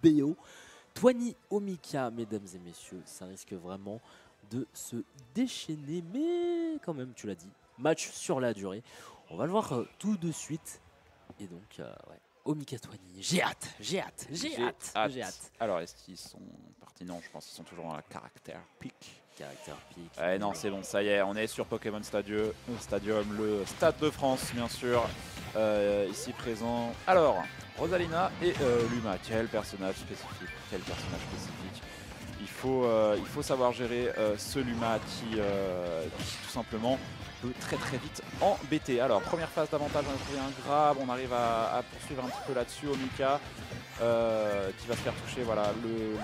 BO. Twani Omika, mesdames et messieurs, ça risque vraiment de se déchaîner, mais quand même, tu l'as dit, match sur la durée. On va le voir tout de suite. Et donc, ouais, Omika Twani, j'ai hâte. Alors, est-ce qu'ils sont partis? Non, je pense qu'ils sont toujours dans la caractère pic. Caractère pic. Non, c'est bon, ça y est, on est sur Pokémon Stadium, le Stade de France, bien sûr, ici présent. Alors, Rosalina et Luma, quel personnage spécifique, Il faut savoir gérer ce Luma qui tout simplement peut très vite embêter. Alors, première phase d'avantage, on a trouvé un grab, on arrive à poursuivre un petit peu là-dessus. Omika qui va se faire toucher, voilà,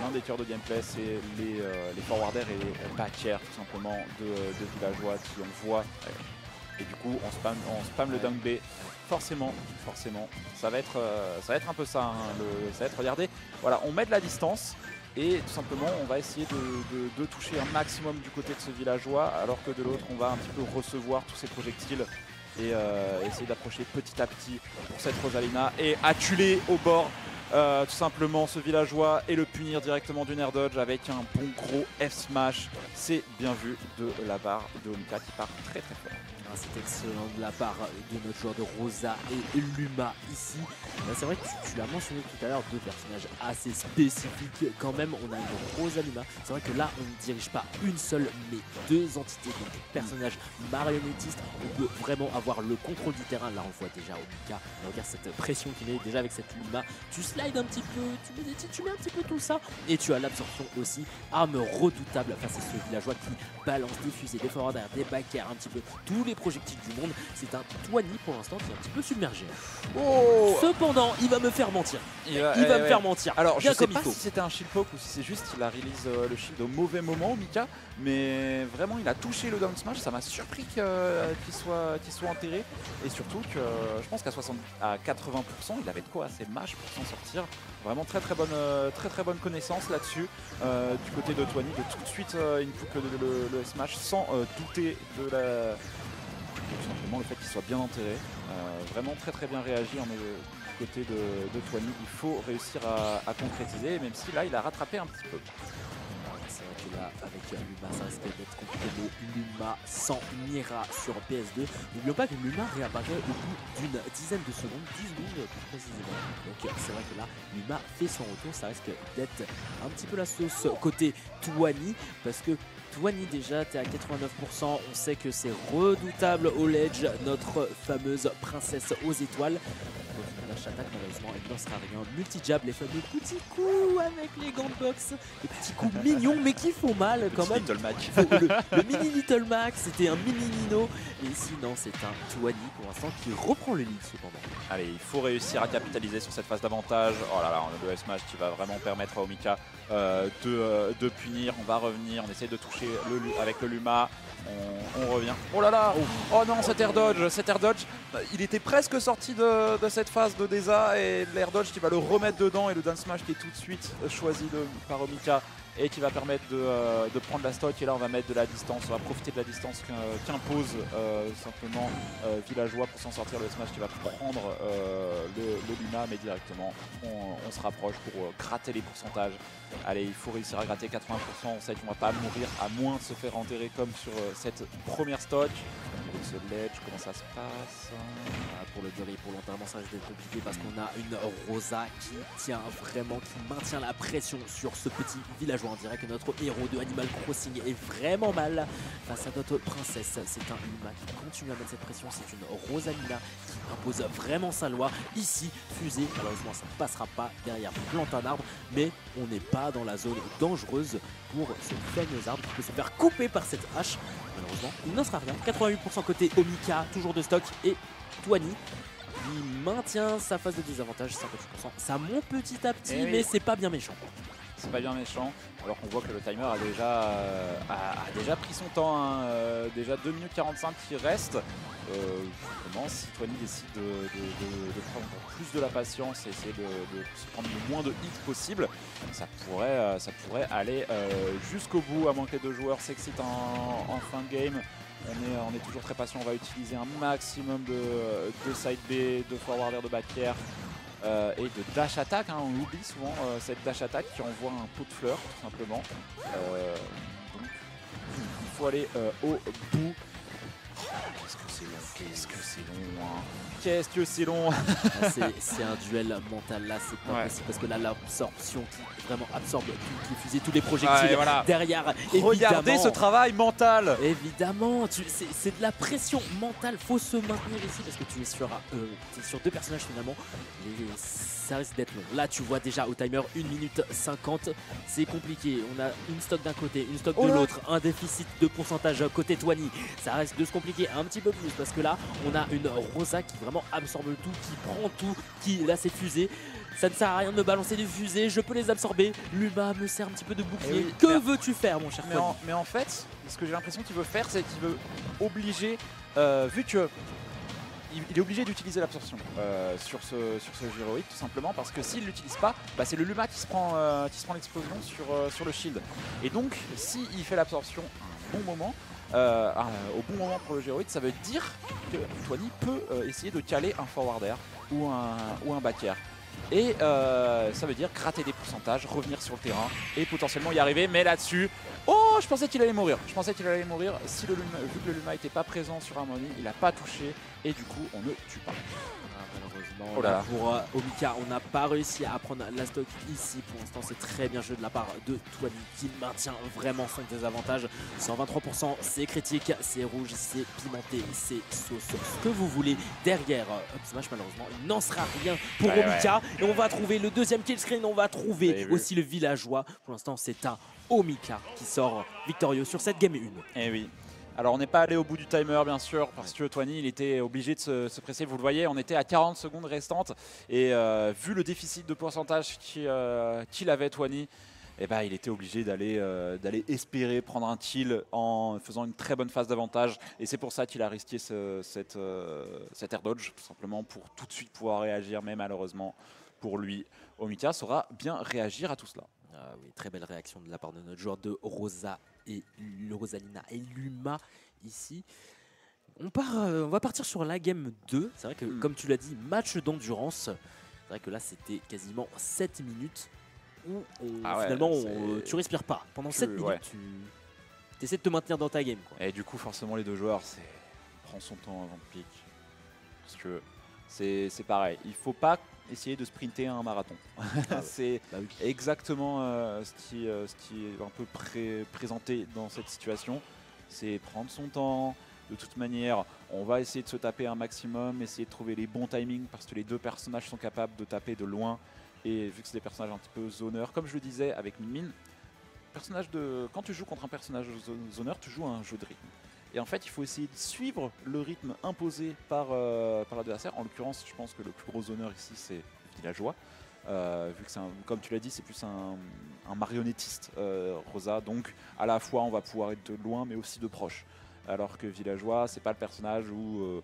l'un des cœurs de gameplay, c'est les forwarders et les backers tout simplement de villageois qui envoient. Et du coup, on spam le down B. Forcément, ça va être un peu ça. Ça va être, regardez, voilà, on met de la distance. Et tout simplement, on va essayer de toucher un maximum du côté de ce villageois, alors que de l'autre, on va un petit peu recevoir tous ces projectiles et essayer d'approcher petit à petit pour cette Rosalina et acculer au bord tout simplement ce villageois et le punir directement d'une air dodge avec un bon gros F-smash. C'est bien vu de la part de Omika qui part très fort. C'est excellent de la part de notre joueur de Rosa et Luma ici. C'est vrai que tu l'as mentionné tout à l'heure, deux personnages assez spécifiques quand même. On a une Rosa Luma. C'est vrai que là, on ne dirige pas une seule, mais deux entités. Donc, personnages marionnettistes. On peut vraiment avoir le contrôle du terrain. Là, on le voit déjà Omika. Regarde cette pression qu'il met déjà avec cette Luma. Tu slides un petit peu, tu mets un petit peu tout ça. Et tu as l'absorption aussi. Arme redoutable face à ce villageois qui balance des fusées, des forwarders, des backers, un petit peu tous les projectiles du monde. C'est un Twani pour l'instant qui est un petit peu submergé. Oh, cependant, il va me faire mentir. Il va me faire mentir. Alors, bien je sais comme pas il faut. si c'était un shield poke ou si c'est juste qu'il a release le shield au mauvais moment, Omika. Mais vraiment, il a touché le down smash. Ça m'a surpris qu'il soit enterré. Et surtout que je pense qu'à 80%, il avait de quoi assez mâche pour s'en sortir. Vraiment très bonne connaissance là-dessus. Du côté de Twani, de tout de suite input le smash sans douter de la... Tout simplement le fait qu'il soit bien enterré. Vraiment très bien réagi du côté de Twani. Il faut réussir à concrétiser, même si là il a rattrapé un petit peu. C'est vrai que là, avec Luma, ça risque d'être compliqué. Luma sans Nira sur PS2. N'oublions pas que Luma réapparaît au bout d'une dizaine de secondes, 10 secondes plus précisément. Donc c'est vrai que là, Luma fait son retour. Ça risque d'être un petit peu la sauce côté Twani, parce que Twani déjà, t'es à 89%, on sait que c'est redoutable au ledge, notre fameuse princesse aux étoiles. Lâche attaque malheureusement, il n'en sera rien. Multi-jab, les fameux petits coups avec les gants de boxe. Les petits coups mignons mais qui font mal quand même. Little Mac. Le mini Little Mac, c'était un mini Nino. Et ici non, c'est un Twani pour l'instant qui reprend le lead cependant. Allez, il faut réussir à capitaliser sur cette phase d'avantage. Oh là là, on a le S-Smash qui va vraiment permettre à Omika de punir. On va revenir, on essaie de toucher avec le Luma. On revient. Oh là là. Oh non, cet air dodge, il était presque sorti de cette phase de Deza et l'air dodge qui va le remettre dedans et le down smash qui est tout de suite choisi par Omika et qui va permettre de prendre la stock. Et là on va mettre de la distance, on va profiter de la distance qu'impose simplement Villageois pour s'en sortir. Le smash qui va prendre le Luma, mais directement on se rapproche pour gratter les pourcentages. Allez, il faut réussir à gratter 80%, on sait qu'on va pas mourir à moins de se faire enterrer comme sur cette première stock. Avec ce ledge, comment ça se passe? Pour le durer, pour l'enterrement, ça risque d'être compliqué parce qu'on a une Rosa qui tient vraiment, qui maintient la pression sur ce petit villageois. On dirait que notre héros de Animal Crossing est vraiment mal face à notre princesse. C'est un Luma qui continue à mettre cette pression. C'est une Rosalina qui impose vraiment sa loi. Ici, fusée, malheureusement ça ne passera pas derrière, plante un arbre, mais on n'est pas dans la zone dangereuse pour ce fameux arbre qui peut se faire couper par cette hache. Malheureusement, il n'en sera rien. 88% côté Omika, toujours de stock, et Twani il maintient sa phase de désavantage, 58%. Ça monte petit à petit, mais c'est pas bien méchant. C'est pas bien méchant, alors qu'on voit que le timer a déjà pris son temps, hein. Déjà 2 minutes 45 qui restent. Justement, si Twani décide de prendre encore plus de la patience et essayer de se prendre le moins de hits possible, ça pourrait aller jusqu'au bout, à manquer de joueurs s'excite en fin de game. On est toujours très patient, on va utiliser un maximum de side B, de forwarder, de back air. et de dash attack, hein, on oublie souvent cette dash attack qui envoie un pot de fleurs tout simplement. Donc il faut aller au bout. Oh, qu'est-ce que c'est long, qu'est-ce que c'est long, hein. Qu'est-ce que c'est long. C'est un duel mental là, c'est pas possible parce que là l'absorption qui vraiment absorbe toutes les fusées, tous les projectiles derrière. Regardez ce travail mental. Évidemment, c'est de la pression mentale, faut se maintenir ici parce que tu es sur deux personnages finalement. Et ça risque d'être long. Là tu vois déjà au timer 1 minute 50, c'est compliqué. On a une stock d'un côté, une stock de l'autre, un déficit de pourcentage côté Twani. Ça risque de se compliquer un petit peu plus parce que là on a une Rosa qui vraiment absorbe tout, qui prend tout, qui là c'est fusée. Ça ne sert à rien de me balancer des fusées, je peux les absorber. Luma me sert un petit peu de bouclier. Oui, que veux-tu faire mon cher Twani? Mais en fait, ce que j'ai l'impression qu'il veut faire, c'est qu'il veut obliger, vu que il est obligé d'utiliser l'absorption sur ce Gyroïde tout simplement parce que s'il l'utilise pas, bah, c'est le Luma qui se prend l'explosion sur le shield. Et donc s'il fait l'absorption à un bon moment, au bon moment pour le Gyroïde, ça veut dire que Twani peut essayer de caler un forward air ou un back air. Et ça veut dire gratter des pourcentages, revenir sur le terrain et potentiellement y arriver. Mais là-dessus, oh, je pensais qu'il allait mourir. Je pensais qu'il allait mourir si vu que le Luma n'était pas présent sur Harmony, il n'a pas touché et du coup on ne tue pas. Malheureusement, là, pour Omika, on n'a pas réussi à prendre la stock ici. Pour l'instant, c'est très bien joué de la part de Twani qui maintient vraiment son désavantage. 123%, c'est critique, c'est rouge, c'est pimenté, c'est sauce. Ce que vous voulez derrière Up Smash, malheureusement, il n'en sera rien pour Omika. Et on va trouver le deuxième kill screen, on va trouver aussi le villageois. Pour l'instant, c'est un Omika qui sort victorieux sur cette game 1. Eh oui. Alors on n'est pas allé au bout du timer bien sûr parce que Twani il était obligé de se presser, vous le voyez, on était à 40 secondes restantes et vu le déficit de pourcentage qu'il avait Twani, eh ben, il était obligé d'aller espérer prendre un kill en faisant une très bonne phase d'avantage et c'est pour ça qu'il a risqué cet air dodge tout simplement pour tout de suite pouvoir réagir, mais malheureusement pour lui, Omika saura bien réagir à tout cela. Oui, très belle réaction de la part de notre joueur de Rosa et Rosalina et Luma ici. On va partir sur la game 2. C'est vrai que comme tu l'as dit, match d'endurance. C'est vrai que là c'était quasiment 7 minutes où finalement tu respires pas. Pendant 7 minutes tu essaies de te maintenir dans ta game, quoi. Et du coup forcément les deux joueurs prend son temps avant de pique. Parce que c'est pareil, il faut pas essayer de sprinter un marathon. C'est exactement ce qui est un peu présenté dans cette situation. C'est prendre son temps. De toute manière, on va essayer de se taper un maximum, essayer de trouver les bons timings parce que les deux personnages sont capables de taper de loin. Et vu que c'est des personnages un petit peu zoneurs, comme je le disais avec Min, quand tu joues contre un personnage zoneur, tu joues un jeu de rythme. Et en fait, il faut essayer de suivre le rythme imposé par l'adversaire. En l'occurrence, je pense que le plus gros zoneur ici, c'est Villageois. Vu que comme tu l'as dit, c'est plus un marionnettiste, Rosa. Donc, à la fois, on va pouvoir être de loin, mais aussi de proche. Alors que Villageois, c'est pas le personnage où,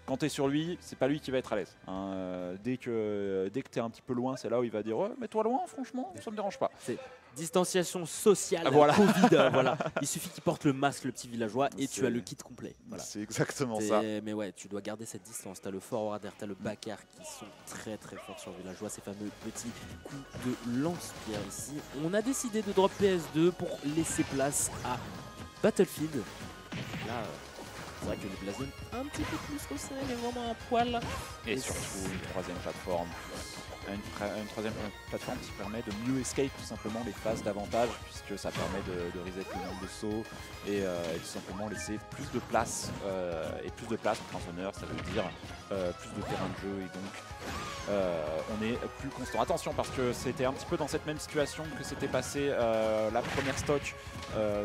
quand tu es sur lui, c'est pas lui qui va être à l'aise. Hein. Dès que tu es un petit peu loin, c'est là où il va dire ouais, mets-toi loin, franchement, ça me dérange pas. C'est distanciation sociale, Covid. Voilà. Il suffit qu'il porte le masque, le petit villageois, et tu as le kit complet. Voilà. C'est exactement ça. Mais ouais, tu dois garder cette distance. Tu as le forward air, tu as le back air qui sont très très forts sur villageois. Ces fameux petits coups de lance-pierre ici. On a décidé de drop PS2 pour laisser place à Battlefield. Là, c'est vrai que les blasons un petit peu plus resserrés, mais vraiment un poil. Et surtout une troisième plateforme. Une troisième plateforme qui permet de mieux escape tout simplement les phases d'avantage puisque ça permet de reset le nombre de sauts et tout simplement laisser plus de place et plus de place pour un zoneur, ça veut dire plus de terrain de jeu et donc on est plus constant. Attention parce que c'était un petit peu dans cette même situation que s'était passé la première stock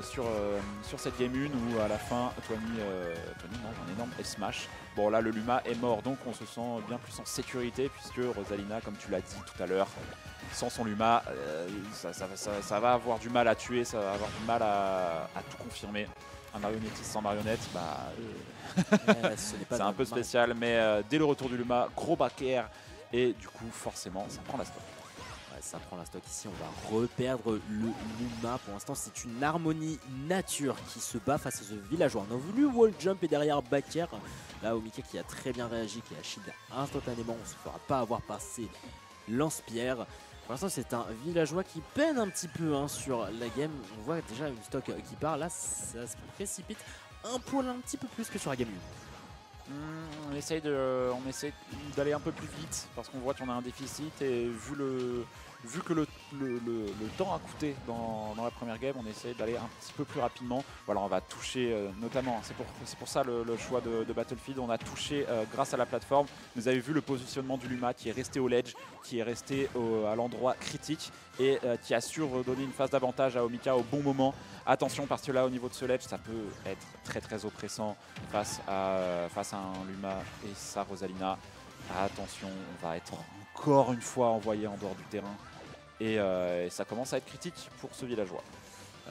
sur cette game 1 où à la fin Twani un énorme F-smash. Bon là le Luma est mort donc on se sent bien plus en sécurité puisque Rosalina comme tu l'as dit tout à l'heure sans son Luma ça va avoir du mal à tuer, ça va avoir du mal à tout confirmer. Un marionnettiste sans marionnette, c'est un peu spécial mais dès le retour du Luma, gros back air et du coup forcément ça prend la stock. Ça prend la stock ici, on va reperdre le Luma. Pour l'instant, c'est une harmonie nature qui se bat face à ce villageois. On a voulu wall jump et derrière Baker. Là, Omika qui a très bien réagi, qui a shield instantanément. On ne se fera pas avoir par ses lance-pierres. Pour l'instant, c'est un villageois qui peine un petit peu sur la game. On voit déjà une stock qui part. Là, ça se précipite un poil un petit peu plus que sur la game 1. On essaye d'aller un peu plus vite parce qu'on voit qu'on a un déficit et vu que le temps a coûté dans la première game, on essaye d'aller un petit peu plus rapidement. Voilà, on va toucher notamment, c'est pour ça le choix de Battlefield, on a touché grâce à la plateforme. Vous avez vu le positionnement du Luma qui est resté au ledge, qui est resté à l'endroit critique et qui a su redonner une phase d'avantage à Omika au bon moment. Attention parce que là au niveau de ce ledge ça peut être très oppressant face à un Luma et sa Rosalina. Attention, on va être encore une fois envoyé en dehors du terrain et ça commence à être critique pour ce villageois.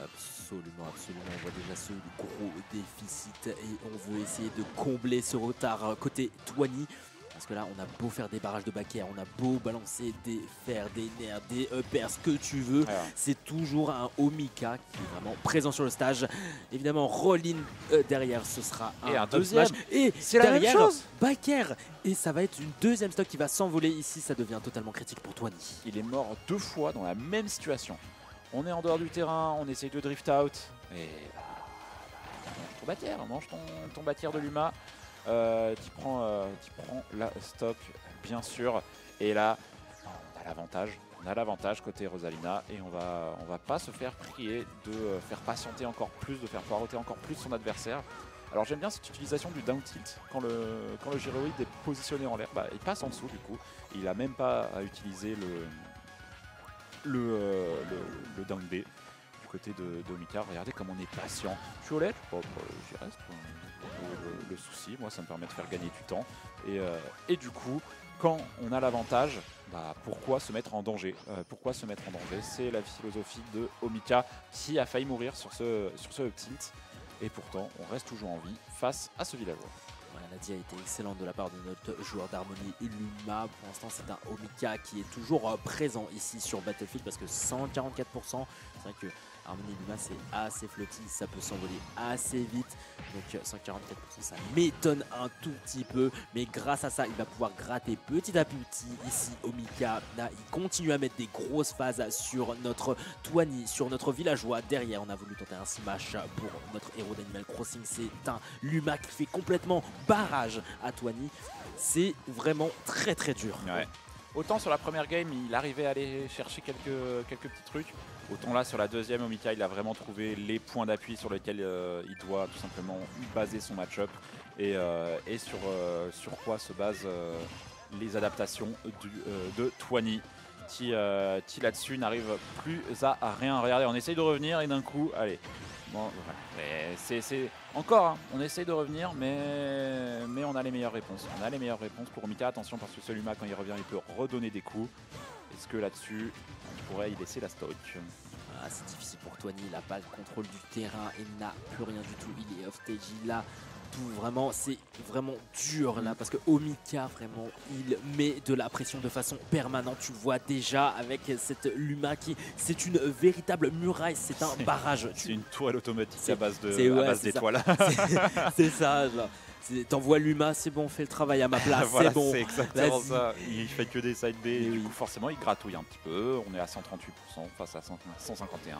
Absolument, on voit déjà ce gros déficit et on veut essayer de combler ce retard côté Twani. Parce que là, on a beau faire des barrages de backer, on a beau balancer des fers, des nerfs, des uppers, ce que tu veux. Ouais. C'est toujours un Omika qui est vraiment présent sur le stage. Évidemment, roll-in derrière, ce sera un deuxième. Et c'est la même chose. Backer. Et ça va être une deuxième stock qui va s'envoler ici. Ça devient totalement critique pour Twani. Il est mort 2 fois dans la même situation. On est en dehors du terrain, on essaye de drift out. Et mange ton backer de Luma. Qui prend la stock bien sûr et là on a l'avantage côté Rosalina et on va pas se faire prier de faire patienter encore plus, de faire poireauter encore plus son adversaire. Alors j'aime bien cette utilisation du down tilt quand le gyroïde est positionné en l'air, il passe en dessous du coup, il a même pas à utiliser le down B du côté de Omika. Regardez comme on est patient. Je suis au LED, j'y reste. Le souci, moi ça me permet de faire gagner du temps et du coup quand on a l'avantage, pourquoi se mettre en danger, c'est la philosophie de Omika qui a failli mourir sur ce up tilt et pourtant on reste toujours en vie face à ce villageois. La dia a été excellente de la part de notre joueur d'harmonie Luma. Pour l'instant c'est un Omika qui est toujours présent ici sur Battlefield parce que 144%, c'est vrai que Harmonie Luma c'est assez flotti, ça peut s'envoler assez vite. Donc 144% ça m'étonne un tout petit peu. Mais grâce à ça il va pouvoir gratter petit à petit ici Omika. Là il continue à mettre des grosses phases sur notre Twani, sur notre villageois. Derrière on a voulu tenter un smash pour notre héros d'Animal Crossing. C'est un Luma qui fait complètement barrage à Twani. C'est vraiment très dur. Ouais. Autant sur la première game il arrivait à aller chercher quelques petits trucs. Autant là sur la deuxième, Omika il a vraiment trouvé les points d'appui sur lesquels il doit tout simplement baser son match-up et sur quoi se basent les adaptations de Twani qui là-dessus n'arrive plus à rien. Regardez, on essaye de revenir et d'un coup, allez. Bon, voilà. C'est encore, on essaye de revenir, mais on a les meilleures réponses. On a les meilleures réponses pour Omika. Attention parce que ce Luma quand il revient, il peut redonner des coups. Est-ce que là-dessus, on pourrait y laisser la stock? C'est difficile pour Twani, il n'a pas le contrôle du terrain, il n'a plus rien du tout, il est off stage, il a tout, vraiment, c'est vraiment dur là parce que Omika vraiment il met de la pression de façon permanente. Tu vois déjà avec cette Luma qui c'est une véritable muraille, c'est un barrage. C'est une tourelle automatique à base d'étoiles. C'est ça là. T'envoies Luma, c'est bon, fais le travail à ma place, voilà, c'est bon. C'est exactement ça. Il fait que des side B et du coup forcément il gratouille un petit peu. On est à 138% face à 151.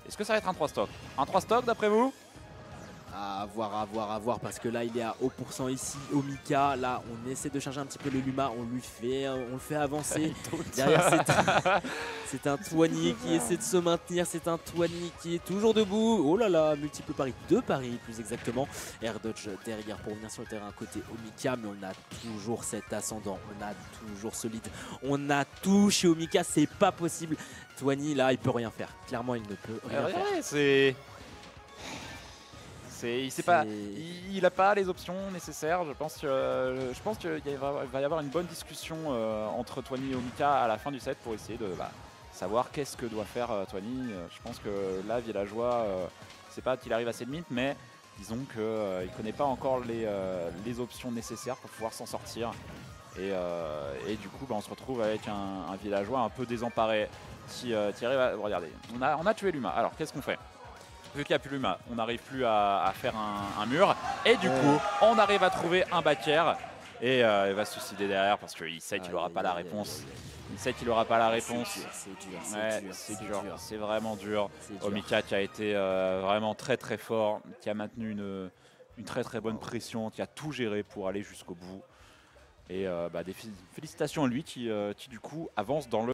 Est-ce que ça va être un 3 stock? Un 3 stock d'après vous? À voir, parce que là il est à haut pourcent ici, Omika, là on essaie de charger un petit peu le Luma, on le fait avancer. Derrière c'est un Twani qui essaie de se maintenir, c'est un Twani qui est toujours debout. Oh là là, multiple paris, 2 paris plus exactement. Air dodge derrière pour venir sur le terrain côté Omika, mais on a toujours cet ascendant, on a toujours ce lead, on a tout chez Omika, c'est pas possible. Twani là il peut rien faire, clairement il ne peut rien faire. Il n'a pas les options nécessaires. Je pense qu'il va y avoir une bonne discussion entre Twani et Omika à la fin du set pour essayer de savoir qu'est-ce que doit faire Twani. Je pense que là, Villageois, c'est pas qu'il arrive à ses limites, mais disons qu'il ne connaît pas encore les options nécessaires pour pouvoir s'en sortir. Et du coup, on se retrouve avec un villageois un peu désemparé qui arrive à... Regardez, on a tué Luma. Alors, qu'est-ce qu'on fait? Vu qu'il n'y a plus Luma, on n'arrive plus à faire un mur. Et du coup, on arrive à trouver un backer. Et il va se suicider derrière parce qu'il sait qu'il n'aura pas la réponse. Il sait qu'il n'aura pas la réponse. C'est dur. C'est vraiment dur. Omika qui a été vraiment très très fort, qui a maintenu une très très bonne pression, qui a tout géré pour aller jusqu'au bout. Et des félicitations à lui qui du coup avance dans le